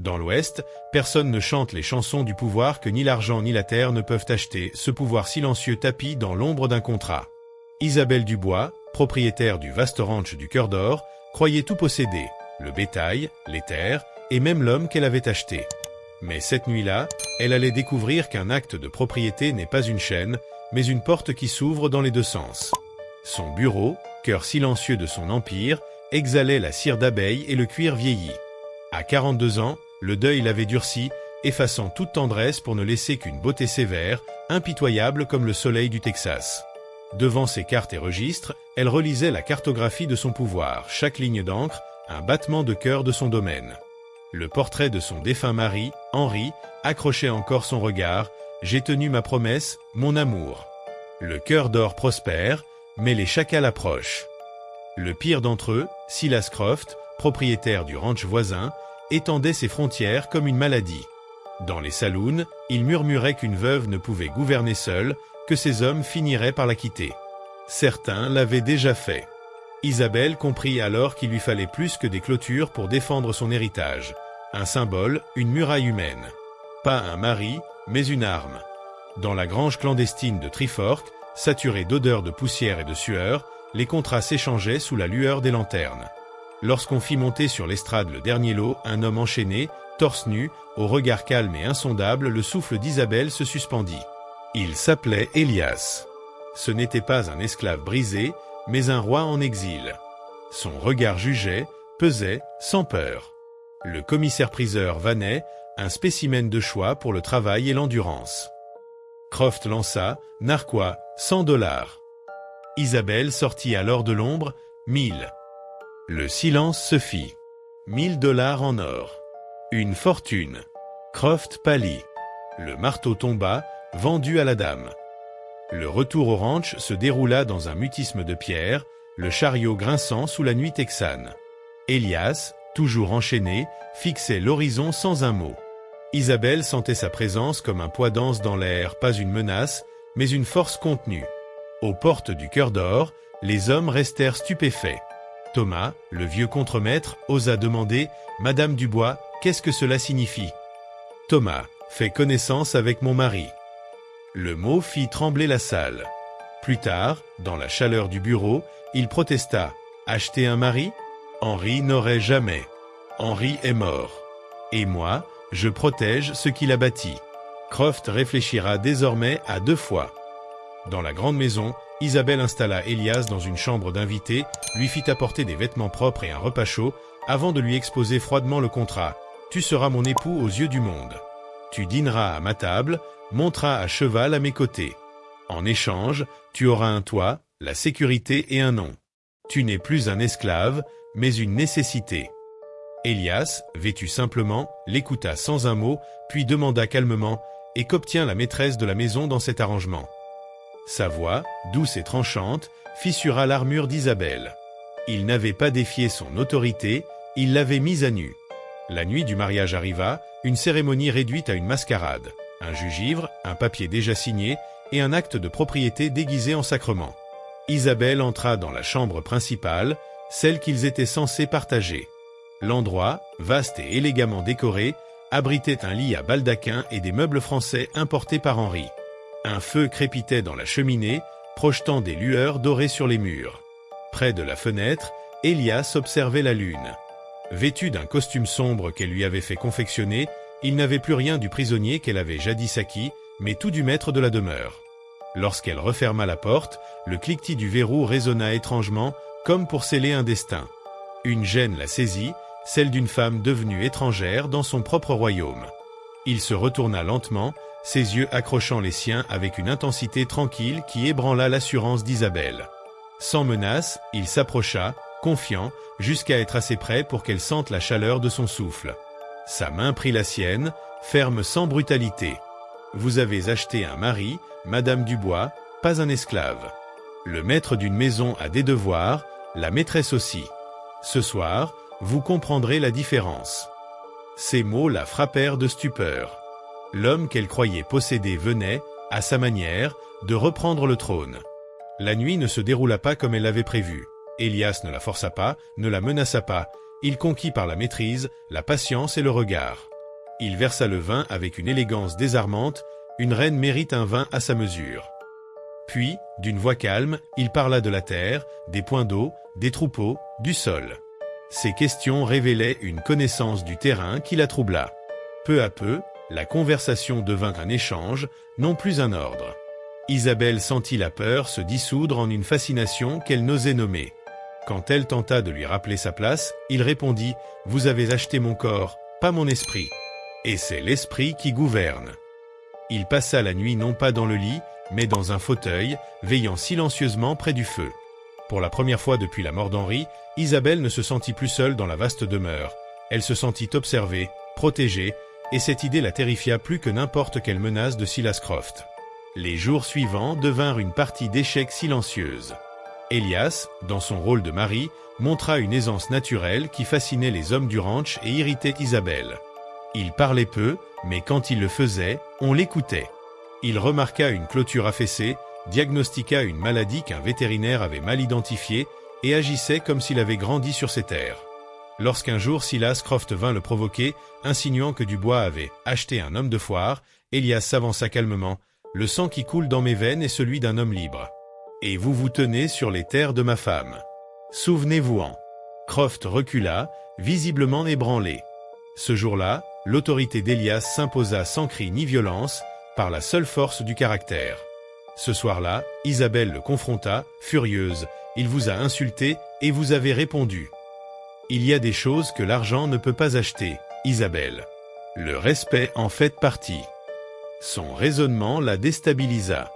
Dans l'Ouest, personne ne chante les chansons du pouvoir que ni l'argent ni la terre ne peuvent acheter, ce pouvoir silencieux tapis dans l'ombre d'un contrat. Isabelle Dubois, propriétaire du vaste ranch du Cœur d'Or, croyait tout posséder, le bétail, les terres et même l'homme qu'elle avait acheté. Mais cette nuit-là, elle allait découvrir qu'un acte de propriété n'est pas une chaîne, mais une porte qui s'ouvre dans les deux sens. Son bureau, cœur silencieux de son empire, exhalait la cire d'abeille et le cuir vieilli. À 42 ans, le deuil l'avait durci, effaçant toute tendresse pour ne laisser qu'une beauté sévère, impitoyable comme le soleil du Texas. Devant ses cartes et registres, elle relisait la cartographie de son pouvoir, chaque ligne d'encre, un battement de cœur de son domaine. Le portrait de son défunt mari, Henri, accrochait encore son regard. « J'ai tenu ma promesse, mon amour. » Le Cœur d'Or prospère, mais les chacals approchent. Le pire d'entre eux, Silas Croft, propriétaire du ranch voisin, étendait ses frontières comme une maladie. Dans les saloons, il murmurait qu'une veuve ne pouvait gouverner seule, que ses hommes finiraient par la quitter. Certains l'avaient déjà fait. Isabelle comprit alors qu'il lui fallait plus que des clôtures pour défendre son héritage. Un symbole, une muraille humaine. Pas un mari, mais une arme. Dans la grange clandestine de Trifork, saturée d'odeurs de poussière et de sueur, les contrats s'échangeaient sous la lueur des lanternes. Lorsqu'on fit monter sur l'estrade le dernier lot, un homme enchaîné, torse nu, au regard calme et insondable, le souffle d'Isabelle se suspendit. Il s'appelait Elias. Ce n'était pas un esclave brisé, mais un roi en exil. Son regard jugeait, pesait, sans peur. Le commissaire-priseur Vanet, un spécimen de choix pour le travail et l'endurance. Croft lança, narquois, $100. Isabelle sortit alors de l'ombre, 1000. Le silence se fit. $1000 en or. Une fortune. Croft pâlit. Le marteau tomba, vendu à la dame. Le retour au ranch se déroula dans un mutisme de pierre, le chariot grinçant sous la nuit texane. Elias, toujours enchaîné, fixait l'horizon sans un mot. Isabelle sentait sa présence comme un poids dense dans l'air, pas une menace, mais une force contenue. Aux portes du Cœur d'Or, les hommes restèrent stupéfaits. Thomas, le vieux contremaître, osa demander « Madame Dubois, qu'est-ce que cela signifie ?» Thomas, fait connaissance avec mon mari. Le mot fit trembler la salle. Plus tard, dans la chaleur du bureau, il protesta « Acheter un mari ? Henri n'aurait jamais. Henri est mort. Et moi, je protège ce qu'il a bâti. » Croft réfléchira désormais à 2 fois. Dans la grande maison, Isabelle installa Elias dans une chambre d'invité, lui fit apporter des vêtements propres et un repas chaud, avant de lui exposer froidement le contrat. « Tu seras mon époux aux yeux du monde. Tu dîneras à ma table, monteras à cheval à mes côtés. En échange, tu auras un toit, la sécurité et un nom. Tu n'es plus un esclave, mais une nécessité. » Elias, vêtu simplement, l'écouta sans un mot, puis demanda calmement « Et qu'obtient la maîtresse de la maison dans cet arrangement ?» Sa voix, douce et tranchante, fissura l'armure d'Isabelle. Il n'avait pas défié son autorité, il l'avait mise à nu. La nuit du mariage arriva, une cérémonie réduite à une mascarade, un jugivre, un papier déjà signé et un acte de propriété déguisé en sacrement. Isabelle entra dans la chambre principale, celle qu'ils étaient censés partager. L'endroit, vaste et élégamment décoré, abritait un lit à baldaquin et des meubles français importés par Henri. Un feu crépitait dans la cheminée, projetant des lueurs dorées sur les murs. Près de la fenêtre, Elias observait la lune. Vêtu d'un costume sombre qu'elle lui avait fait confectionner, il n'avait plus rien du prisonnier qu'elle avait jadis acquis, mais tout du maître de la demeure. Lorsqu'elle referma la porte, le cliquetis du verrou résonna étrangement, comme pour sceller un destin. Une gêne la saisit, celle d'une femme devenue étrangère dans son propre royaume. Il se retourna lentement, ses yeux accrochant les siens avec une intensité tranquille qui ébranla l'assurance d'Isabelle. Sans menace, il s'approcha, confiant, jusqu'à être assez près pour qu'elle sente la chaleur de son souffle. Sa main prit la sienne, ferme sans brutalité. « Vous avez acheté un mari, Madame Dubois, pas un esclave. Le maître d'une maison a des devoirs, la maîtresse aussi. Ce soir, vous comprendrez la différence. » Ces mots la frappèrent de stupeur. L'homme qu'elle croyait posséder venait, à sa manière, de reprendre le trône. La nuit ne se déroula pas comme elle l'avait prévu. Elias ne la força pas, ne la menaça pas. Il conquit par la maîtrise, la patience et le regard. Il versa le vin avec une élégance désarmante, une reine mérite un vin à sa mesure. Puis, d'une voix calme, il parla de la terre, des points d'eau, des troupeaux, du sol. Ces questions révélaient une connaissance du terrain qui la troubla. Peu à peu, la conversation devint un échange, non plus un ordre. Isabelle sentit la peur se dissoudre en une fascination qu'elle n'osait nommer. Quand elle tenta de lui rappeler sa place, il répondit « Vous avez acheté mon corps, pas mon esprit. Et c'est l'esprit qui gouverne. » Il passa la nuit non pas dans le lit, mais dans un fauteuil, veillant silencieusement près du feu. Pour la première fois depuis la mort d'Henri, Isabelle ne se sentit plus seule dans la vaste demeure. Elle se sentit observée, protégée, et cette idée la terrifia plus que n'importe quelle menace de Silas Croft. Les jours suivants devinrent une partie d'échecs silencieuse. Elias, dans son rôle de mari, montra une aisance naturelle qui fascinait les hommes du ranch et irritait Isabelle. Il parlait peu, mais quand il le faisait, on l'écoutait. Il remarqua une clôture affaissée, diagnostiqua une maladie qu'un vétérinaire avait mal identifiée et agissait comme s'il avait grandi sur ces terres. Lorsqu'un jour Silas Croft vint le provoquer, insinuant que Dubois avait acheté un homme de foire, Elias s'avança calmement. « Le sang qui coule dans mes veines est celui d'un homme libre. Et vous vous tenez sur les terres de ma femme. Souvenez-vous-en. » Croft recula, visiblement ébranlé. Ce jour-là, l'autorité d'Elias s'imposa sans cri ni violence, par la seule force du caractère. Ce soir-là, Isabelle le confronta, furieuse. « Il vous a insulté et vous avez répondu. » Il y a des choses que l'argent ne peut pas acheter, Isabelle. Le respect en fait partie. Son raisonnement la déstabilisa.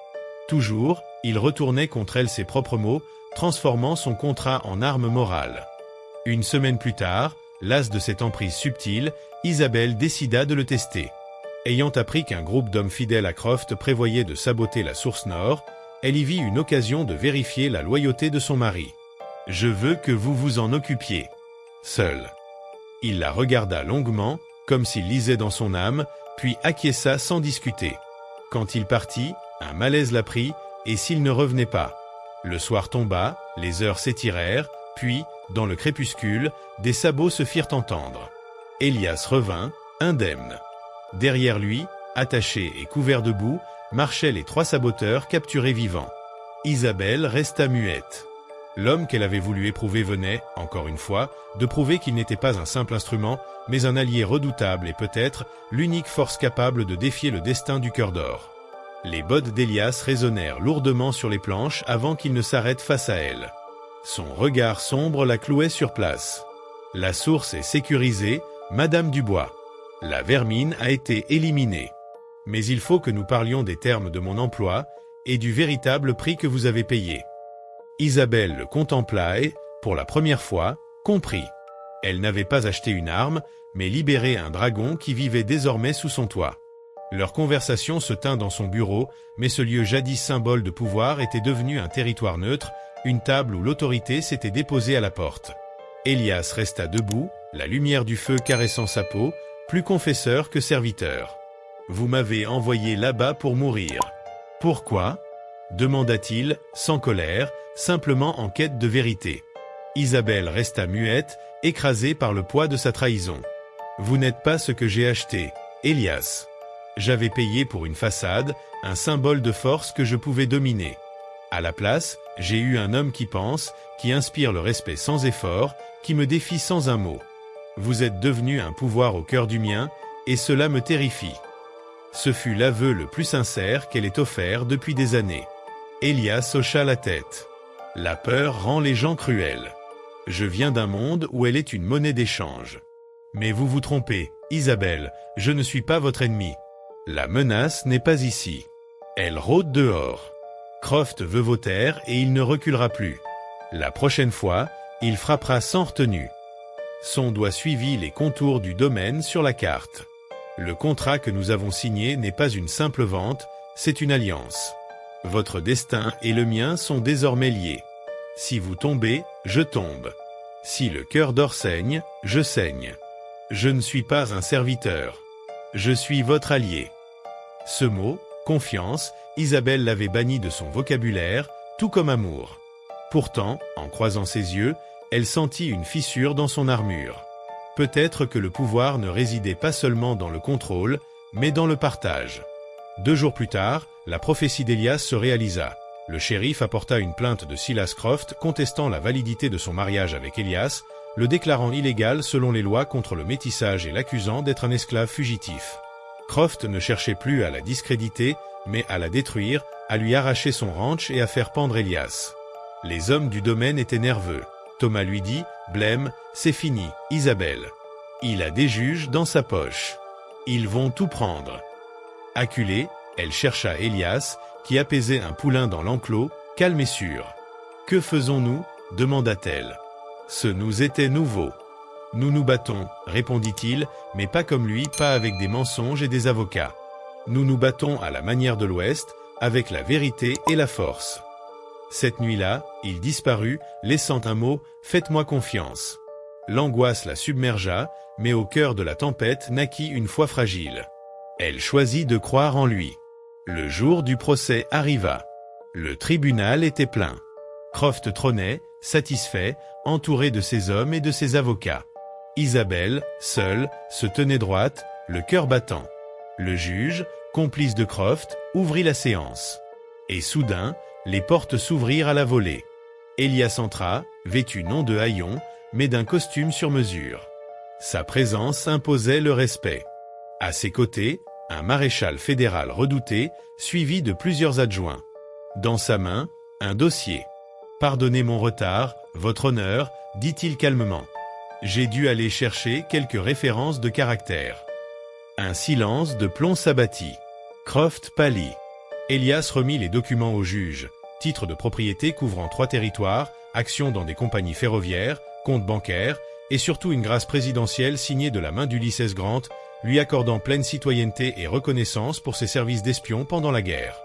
Toujours, il retournait contre elle ses propres mots, transformant son contrat en arme morale. Une semaine plus tard, las de cette emprise subtile, Isabelle décida de le tester. Ayant appris qu'un groupe d'hommes fidèles à Croft prévoyait de saboter la source nord, elle y vit une occasion de vérifier la loyauté de son mari. « Je veux que vous vous en occupiez. Seul. » Il la regarda longuement, comme s'il lisait dans son âme, puis acquiesça sans discuter. Quand il partit, un malaise la prit, et s'il ne revenait pas. Le soir tomba, les heures s'étirèrent, puis, dans le crépuscule, des sabots se firent entendre. Elias revint, indemne. Derrière lui, attachés et couverts de boue, marchaient les 3 saboteurs capturés vivants. Isabelle resta muette. L'homme qu'elle avait voulu éprouver venait, encore une fois, de prouver qu'il n'était pas un simple instrument, mais un allié redoutable et peut-être l'unique force capable de défier le destin du Cœur d'Or. Les bottes d'Elias résonnèrent lourdement sur les planches avant qu'il ne s'arrête face à elle. Son regard sombre la clouait sur place. La source est sécurisée, Madame Dubois. La vermine a été éliminée. Mais il faut que nous parlions des termes de mon emploi et du véritable prix que vous avez payé. Isabelle le contempla et, pour la première fois, comprit. Elle n'avait pas acheté une arme, mais libéré un dragon qui vivait désormais sous son toit. Leur conversation se tint dans son bureau, mais ce lieu jadis symbole de pouvoir était devenu un territoire neutre, une table où l'autorité s'était déposée à la porte. Elias resta debout, la lumière du feu caressant sa peau, plus confesseur que serviteur. « Vous m'avez envoyé là-bas pour mourir. Pourquoi ?» demanda-t-il, sans colère, simplement en quête de vérité. Isabelle resta muette, écrasée par le poids de sa trahison. « Vous n'êtes pas ce que j'ai acheté, Elias. J'avais payé pour une façade, un symbole de force que je pouvais dominer. À la place, j'ai eu un homme qui pense, qui inspire le respect sans effort, qui me défie sans un mot. Vous êtes devenu un pouvoir au cœur du mien, et cela me terrifie. » Ce fut l'aveu le plus sincère qu'elle ait offert depuis des années. Elias hocha la tête. « La peur rend les gens cruels. Je viens d'un monde où elle est une monnaie d'échange. Mais vous vous trompez, Isabelle, je ne suis pas votre ennemi. La menace n'est pas ici. Elle rôde dehors. Croft veut vos terres et il ne reculera plus. La prochaine fois, il frappera sans retenue. » Son doigt suivit les contours du domaine sur la carte. « Le contrat que nous avons signé n'est pas une simple vente, c'est une alliance. Votre destin et le mien sont désormais liés. Si vous tombez, je tombe. Si le Cœur d'Or saigne, je saigne. Je ne suis pas un serviteur. Je suis votre allié. » Ce mot, confiance, Isabelle l'avait banni de son vocabulaire, tout comme amour. Pourtant, en croisant ses yeux, elle sentit une fissure dans son armure. Peut-être que le pouvoir ne résidait pas seulement dans le contrôle, mais dans le partage. 2 jours plus tard, la prophétie d'Elias se réalisa. Le shérif apporta une plainte de Silas Croft contestant la validité de son mariage avec Elias, le déclarant illégal selon les lois contre le métissage et l'accusant d'être un esclave fugitif. Croft ne cherchait plus à la discréditer, mais à la détruire, à lui arracher son ranch et à faire pendre Elias. Les hommes du domaine étaient nerveux. Thomas lui dit « Blême, c'est fini, Isabelle. Il a des juges dans sa poche. Ils vont tout prendre. » Acculée, elle chercha Elias, qui apaisait un poulain dans l'enclos, calme et sûr. « Que faisons-nous » demanda-t-elle. « Ce nous était nouveau. »« Nous nous battons, » répondit-il, mais pas comme lui, pas avec des mensonges et des avocats. Nous nous battons à la manière de l'Ouest, avec la vérité et la force. Cette nuit-là, il disparut, laissant un mot « Faites-moi confiance ». L'angoisse la submergea, mais au cœur de la tempête naquit une foi fragile. Elle choisit de croire en lui. Le jour du procès arriva. Le tribunal était plein. Croft trônait, satisfait, entouré de ses hommes et de ses avocats. Isabelle, seule, se tenait droite, le cœur battant. Le juge, complice de Croft, ouvrit la séance. Et soudain, les portes s'ouvrirent à la volée. Elias entra, vêtu non de haillons, mais d'un costume sur mesure. Sa présence imposait le respect. À ses côtés, un maréchal fédéral redouté, suivi de plusieurs adjoints. Dans sa main, un dossier. « Pardonnez mon retard, votre honneur, » dit-il calmement. « J'ai dû aller chercher quelques références de caractère. » Un silence de plomb s'abattit. Croft pâlit. Elias remit les documents au juge. Titre de propriété couvrant 3 territoires, actions dans des compagnies ferroviaires, comptes bancaires, et surtout une grâce présidentielle signée de la main d'Ulysses Grant, lui accordant pleine citoyenneté et reconnaissance pour ses services d'espion pendant la guerre.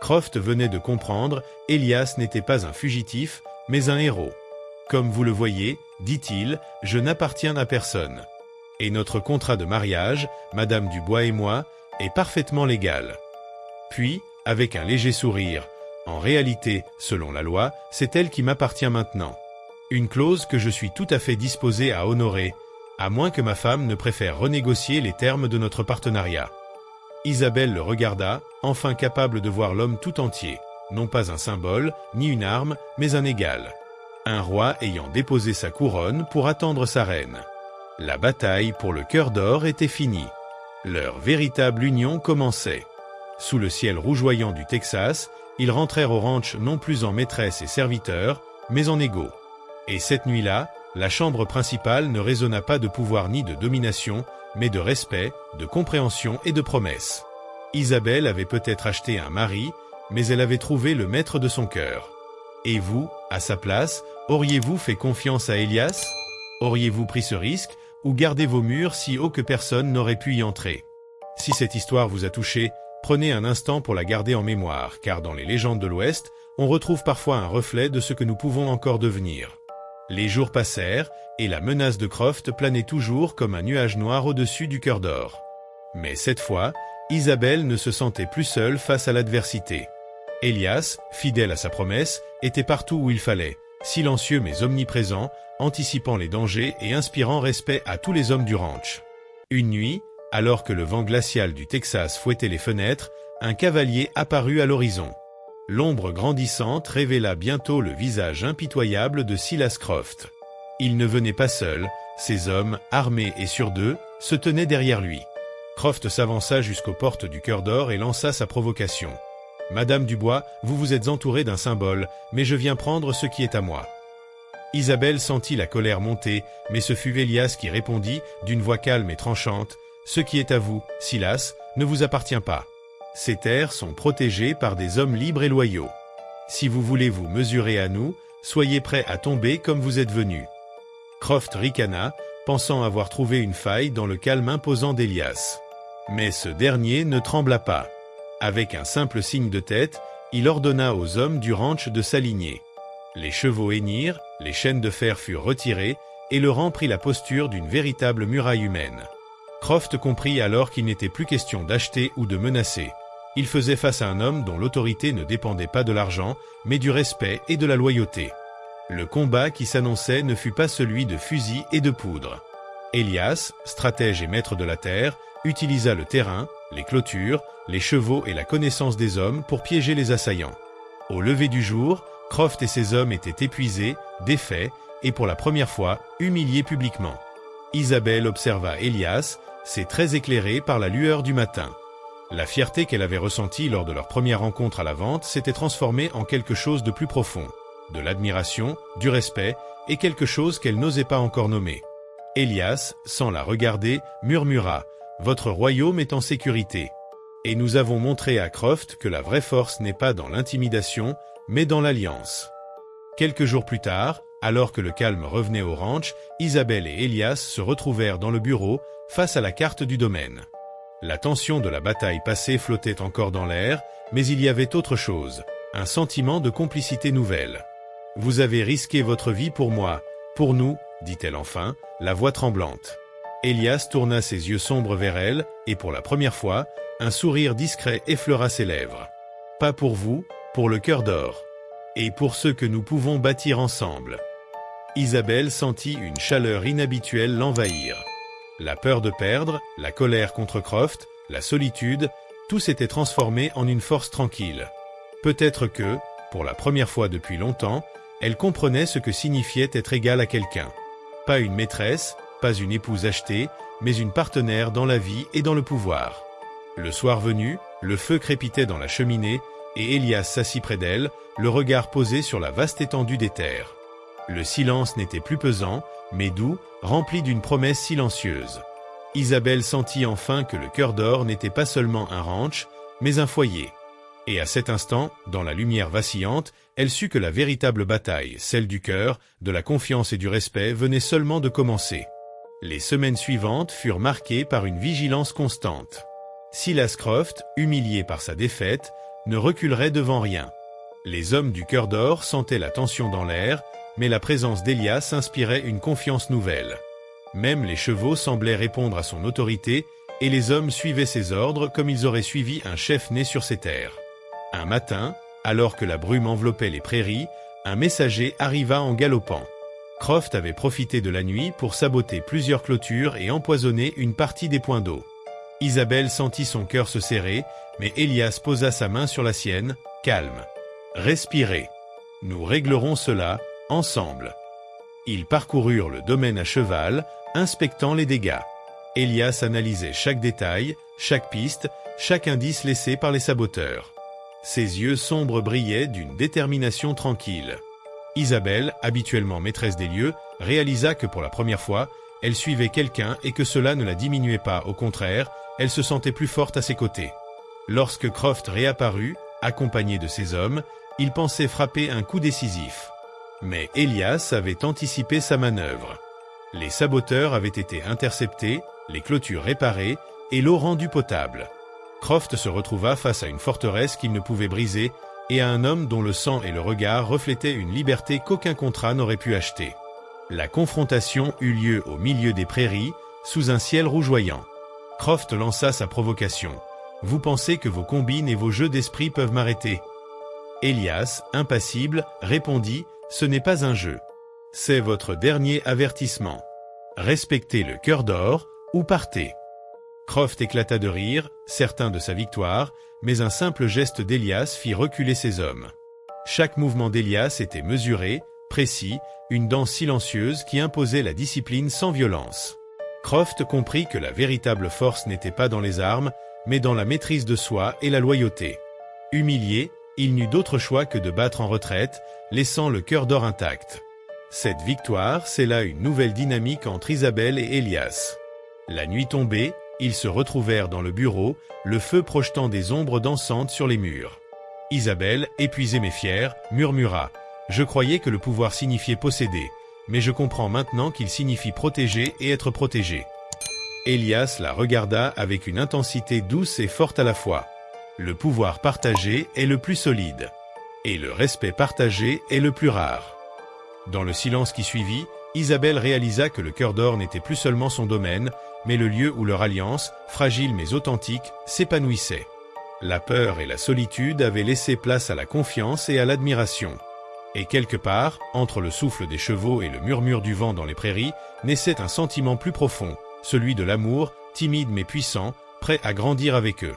Croft venait de comprendre, Elias n'était pas un fugitif, mais un héros. « Comme vous le voyez, dit-il, je n'appartiens à personne. Et notre contrat de mariage, Madame Dubois et moi, est parfaitement légal. » Puis, avec un léger sourire, « En réalité, selon la loi, c'est elle qui m'appartient maintenant. Une clause que je suis tout à fait disposé à honorer, à moins que ma femme ne préfère renégocier les termes de notre partenariat. » Isabelle le regarda, enfin capable de voir l'homme tout entier, non pas un symbole, ni une arme, mais un égal. Un roi ayant déposé sa couronne pour attendre sa reine. La bataille pour le cœur d'or était finie. Leur véritable union commençait. Sous le ciel rougeoyant du Texas, ils rentrèrent au ranch non plus en maîtresse et serviteurs, mais en égaux. Et cette nuit-là, la chambre principale ne résonna pas de pouvoir ni de domination, mais de respect, de compréhension et de promesses. Isabelle avait peut-être acheté un mari, mais elle avait trouvé le maître de son cœur. Et vous, à sa place, auriez-vous fait confiance à Elias? Auriez-vous pris ce risque, ou gardé vos murs si haut que personne n'aurait pu y entrer? Si cette histoire vous a touché, prenez un instant pour la garder en mémoire, car dans les légendes de l'Ouest, on retrouve parfois un reflet de ce que nous pouvons encore devenir. Les jours passèrent, et la menace de Croft planait toujours comme un nuage noir au-dessus du cœur d'or. Mais cette fois, Isabelle ne se sentait plus seule face à l'adversité. Elias, fidèle à sa promesse, était partout où il fallait, silencieux mais omniprésent, anticipant les dangers et inspirant respect à tous les hommes du ranch. Une nuit, alors que le vent glacial du Texas fouettait les fenêtres, un cavalier apparut à l'horizon. L'ombre grandissante révéla bientôt le visage impitoyable de Silas Croft. Il ne venait pas seul, ses hommes, armés et sûrs d'eux, se tenaient derrière lui. Croft s'avança jusqu'aux portes du cœur d'or et lança sa provocation. « Madame Dubois, vous vous êtes entourée d'un symbole, mais je viens prendre ce qui est à moi. » Isabelle sentit la colère monter, mais ce fut Elias qui répondit, d'une voix calme et tranchante, « Ce qui est à vous, Silas, ne vous appartient pas. Ces terres sont protégées par des hommes libres et loyaux. Si vous voulez vous mesurer à nous, soyez prêts à tomber comme vous êtes venus. » Croft ricana, pensant avoir trouvé une faille dans le calme imposant d'Elias. Mais ce dernier ne trembla pas. Avec un simple signe de tête, il ordonna aux hommes du ranch de s'aligner. Les chevaux hennirent, les chaînes de fer furent retirées, et le rang prit la posture d'une véritable muraille humaine. Croft comprit alors qu'il n'était plus question d'acheter ou de menacer. Il faisait face à un homme dont l'autorité ne dépendait pas de l'argent, mais du respect et de la loyauté. Le combat qui s'annonçait ne fut pas celui de fusil et de poudre. Élias, stratège et maître de la terre, utilisa le terrain, les clôtures, les chevaux et la connaissance des hommes pour piéger les assaillants. Au lever du jour, Croft et ses hommes étaient épuisés, défaits, et pour la première fois, humiliés publiquement. Isabelle observa Élias, ses traits éclairés par la lueur du matin. La fierté qu'elle avait ressentie lors de leur première rencontre à la vente s'était transformée en quelque chose de plus profond, de l'admiration, du respect, et quelque chose qu'elle n'osait pas encore nommer. Élias, sans la regarder, murmura « Votre royaume est en sécurité. Et nous avons montré à Croft que la vraie force n'est pas dans l'intimidation, mais dans l'alliance. » Quelques jours plus tard, alors que le calme revenait au ranch, Isabelle et Élias se retrouvèrent dans le bureau, face à la carte du domaine. La tension de la bataille passée flottait encore dans l'air, mais il y avait autre chose, un sentiment de complicité nouvelle. « Vous avez risqué votre vie pour moi, pour nous, » dit-elle enfin, la voix tremblante. Élias tourna ses yeux sombres vers elle, et pour la première fois, un sourire discret effleura ses lèvres. « Pas pour vous, pour le cœur d'or. Et pour ce que nous pouvons bâtir ensemble. » Isabelle sentit une chaleur inhabituelle l'envahir. La peur de perdre, la colère contre Croft, la solitude, tout s'était transformé en une force tranquille. Peut-être que, pour la première fois depuis longtemps, elle comprenait ce que signifiait être égale à quelqu'un. Pas une maîtresse, pas une épouse achetée, mais une partenaire dans la vie et dans le pouvoir. Le soir venu, le feu crépitait dans la cheminée, et Élias s'assit près d'elle, le regard posé sur la vaste étendue des terres. Le silence n'était plus pesant, mais doux, rempli d'une promesse silencieuse. Isabelle sentit enfin que le cœur d'or n'était pas seulement un ranch, mais un foyer. Et à cet instant, dans la lumière vacillante, elle sut que la véritable bataille, celle du cœur, de la confiance et du respect, venait seulement de commencer. Les semaines suivantes furent marquées par une vigilance constante. Silas Croft, humilié par sa défaite, ne reculerait devant rien. Les hommes du cœur d'or sentaient la tension dans l'air, mais la présence d'Élias inspirait une confiance nouvelle. Même les chevaux semblaient répondre à son autorité, et les hommes suivaient ses ordres comme ils auraient suivi un chef né sur ces terres. Un matin, alors que la brume enveloppait les prairies, un messager arriva en galopant. Croft avait profité de la nuit pour saboter plusieurs clôtures et empoisonner une partie des points d'eau. Isabelle sentit son cœur se serrer, mais Élias posa sa main sur la sienne, calme. « Respirez. Nous réglerons cela, ensemble. » Ils parcoururent le domaine à cheval, inspectant les dégâts. Élias analysait chaque détail, chaque piste, chaque indice laissé par les saboteurs. Ses yeux sombres brillaient d'une détermination tranquille. Isabelle, habituellement maîtresse des lieux, réalisa que pour la première fois, elle suivait quelqu'un et que cela ne la diminuait pas, au contraire, elle se sentait plus forte à ses côtés. Lorsque Croft réapparut, accompagné de ses hommes, il pensait frapper un coup décisif. Mais Élias avait anticipé sa manœuvre. Les saboteurs avaient été interceptés, les clôtures réparées et l'eau rendue potable. Croft se retrouva face à une forteresse qu'il ne pouvait briser et à un homme dont le sang et le regard reflétaient une liberté qu'aucun contrat n'aurait pu acheter. La confrontation eut lieu au milieu des prairies, sous un ciel rougeoyant. Croft lança sa provocation. « Vous pensez que vos combines et vos jeux d'esprit peuvent m'arrêter ?» Élias, impassible, répondit « Ce n'est pas un jeu. C'est votre dernier avertissement. Respectez le cœur d'or ou partez. » Croft éclata de rire, certain de sa victoire, mais un simple geste d'Élias fit reculer ses hommes. Chaque mouvement d'Élias était mesuré, précis, une danse silencieuse qui imposait la discipline sans violence. Croft comprit que la véritable force n'était pas dans les armes, mais dans la maîtrise de soi et la loyauté. Humilié, il n'eut d'autre choix que de battre en retraite, laissant le cœur d'or intact. Cette victoire scella une nouvelle dynamique entre Isabelle et Élias. La nuit tombée, ils se retrouvèrent dans le bureau, le feu projetant des ombres dansantes sur les murs. Isabelle, épuisée mais fière, murmura « Je croyais que le pouvoir signifiait posséder, mais je comprends maintenant qu'il signifie protéger et être protégé. » Élias la regarda avec une intensité douce et forte à la fois. Le pouvoir partagé est le plus solide, et le respect partagé est le plus rare. Dans le silence qui suivit, Isabelle réalisa que le cœur d'or n'était plus seulement son domaine, mais le lieu où leur alliance, fragile mais authentique, s'épanouissait. La peur et la solitude avaient laissé place à la confiance et à l'admiration. Et quelque part, entre le souffle des chevaux et le murmure du vent dans les prairies, naissait un sentiment plus profond, celui de l'amour, timide mais puissant, prêt à grandir avec eux.